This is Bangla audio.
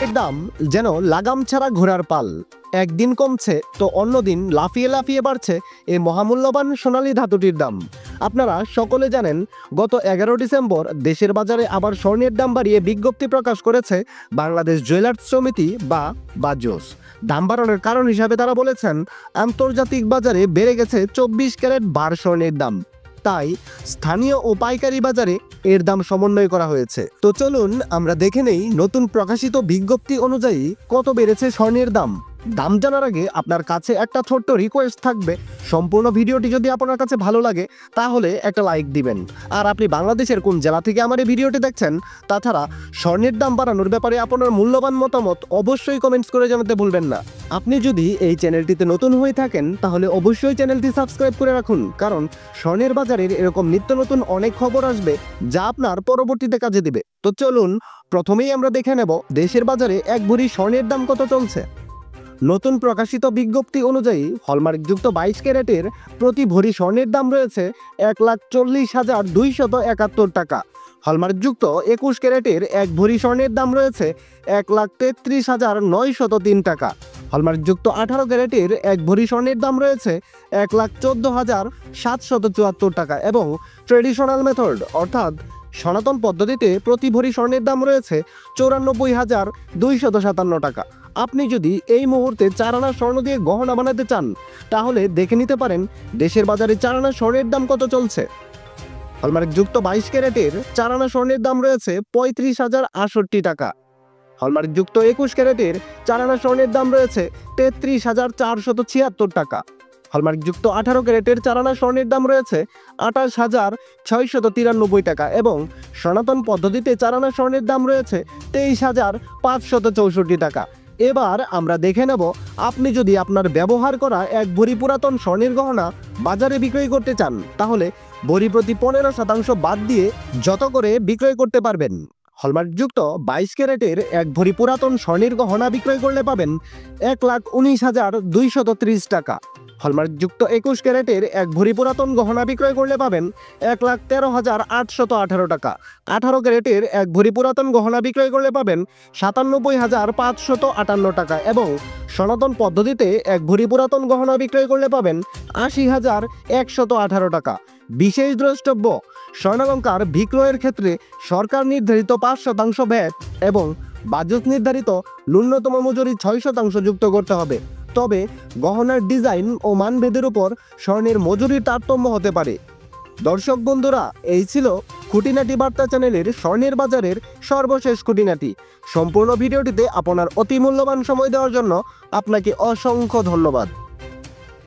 এর দাম যেন লাগাম ছাড়া ঘোড়ার পাল, একদিন কমছে তো অন্যদিন লাফিয়ে লাফিয়ে বাড়ছে এই মহামূল্যবান সোনালী ধাতুটির দাম। আপনারা সকলে জানেন, গত 11 ডিসেম্বর দেশের বাজারে আবার স্বর্ণের দাম বাড়িয়ে বিজ্ঞপ্তি প্রকাশ করেছে বাংলাদেশ জুয়েলার্স সমিতি বা বাজস। দাম বাড়ানোর কারণ হিসাবে তারা বলেছেন, আন্তর্জাতিক বাজারে বেড়ে গেছে 24 ক্যারেট বার স্বর্ণের দাম, তাই স্থানীয় ও পাইকারি বাজারে এর দাম সমন্বয় করা হয়েছে। তো চলুন আমরা দেখে নেই নতুন প্রকাশিত বিজ্ঞপ্তি অনুযায়ী কত বেড়েছে স্বর্ণের দাম। দাম জানার আগে আপনার কাছে একটা ছোট্ট রিকোয়েস্ট থাকবে, সম্পূর্ণ ভিডিওটি যদি আপনার কাছে ভালো লাগে তাহলে একটা লাইক দিবেন। আর আপনি বাংলাদেশের কোন জেলা থেকে আমার এই ভিডিওটি দেখছেন, তাছাড়া স্বর্ণের দাম বাড়ানোর ব্যাপারে আপনার মূল্যবান মতামত অবশ্যই কমেন্টস করে জানাতে ভুলবেন না। আপনি যদি এই চ্যানেলটিতে নতুন হয়ে থাকেন তাহলে অবশ্যই চ্যানেলটি সাবস্ক্রাইব করে রাখুন, কারণ স্বর্ণের বাজারের এরকম নিত্য নতুন অনেক খবর আসবে যা আপনার পরবর্তীতে কাজে দিবে। তো চলুন প্রথমেই আমরা দেখে নেব দেশের বাজারে এক ভরি স্বর্ণের দাম কত চলছে। নতুন প্রকাশিত বিজ্ঞপ্তি অনুযায়ী হলমার্কযুক্ত 22 ক্যারেটের প্রতি ভরি স্বর্ণের দাম রয়েছে 1,40,271 টাকা। হলমার্কযুক্ত 21 ক্যারেটের এক ভরি স্বর্ণের দাম রয়েছে 1,33,903 টাকা। হলমার্কযুক্ত 18 ক্যারেটের এক ভরি স্বর্ণের দাম রয়েছে 1,14,774 টাকা এবং ট্রেডিশনাল মেথড অর্থাৎ সনাতন পদ্ধতিতে প্রতি ভরি স্বর্ণের দাম রয়েছে 94,257 টাকা। আপনি যদি এই মুহূর্তে 4 আনা স্বর্ণ দিয়ে গহনা বানাতে চান তাহলে দেখে নিতে পারেন দেশের বাজারে 4 আনা স্বর্ণের দাম কত চলছে। হলমার্কযুক্ত 22 ক্যারেটের 4 আনা স্বর্ণের দাম রয়েছে 35,068 টাকা। হলমার্কযুক্ত 21 ক্যারেটের 4 আনা স্বর্ণের দাম রয়েছে 33,476 টাকা। হলমার্কযুক্ত 18 ক্যারেটের 4 আনা স্বর্ণের দাম রয়েছে 28,693 টাকা এবং সনাতন পদ্ধতিতে 4 আনা স্বর্ণের দাম রয়েছে 23,564 টাকা। এবার আমরা দেখে নেব, আপনি যদি আপনার ব্যবহার করা এক ভরি পুরাতন স্বর্ণের গহনা বাজারে বিক্রয় করতে চান তাহলে ভরি প্রতি 15% বাদ দিয়ে যত করে বিক্রয় করতে পারবেন। হলমার্কযুক্ত 22 ক্যারেটের এক ভরি পুরাতন স্বর্ণের গহনা বিক্রয় করলে পাবেন 1,19,230 টাকা। হলমার্কযুক্ত 21 ক্যারেটের এক ভরি পুরাতন গহনা বিক্রয় করলে পাবেন 1,13,818 টাকা। 18 ক্যারেটের এক ভরি পুরাতন গহনা বিক্রয় করলে পাবেন 97,558 টাকা এবং সনাতন পদ্ধতিতে এক ভরি পুরাতন গহনা বিক্রয় করলে পাবেন 80,118 টাকা। বিশেষ দ্রষ্টব্য, স্বর্ণালংকার বিক্রয়ের ক্ষেত্রে সরকার নির্ধারিত 5% ভ্যাট এবং বাজেট নির্ধারিত ন্যূনতম মজুরি 6% যুক্ত করতে হবে। তবে গহনার ডিজাইন ও মানভেদের উপর স্বর্ণের মজুরির তারতম্য হতে পারে। দর্শক বন্ধুরা, এই ছিল খুঁটিনাটি বার্তা চ্যানেলের স্বর্ণের বাজারের সর্বশেষ খুঁটিনাটি। সম্পূর্ণ ভিডিওটিতে আপনার অতি মূল্যবান সময় দেওয়ার জন্য আপনাকে অসংখ্য ধন্যবাদ।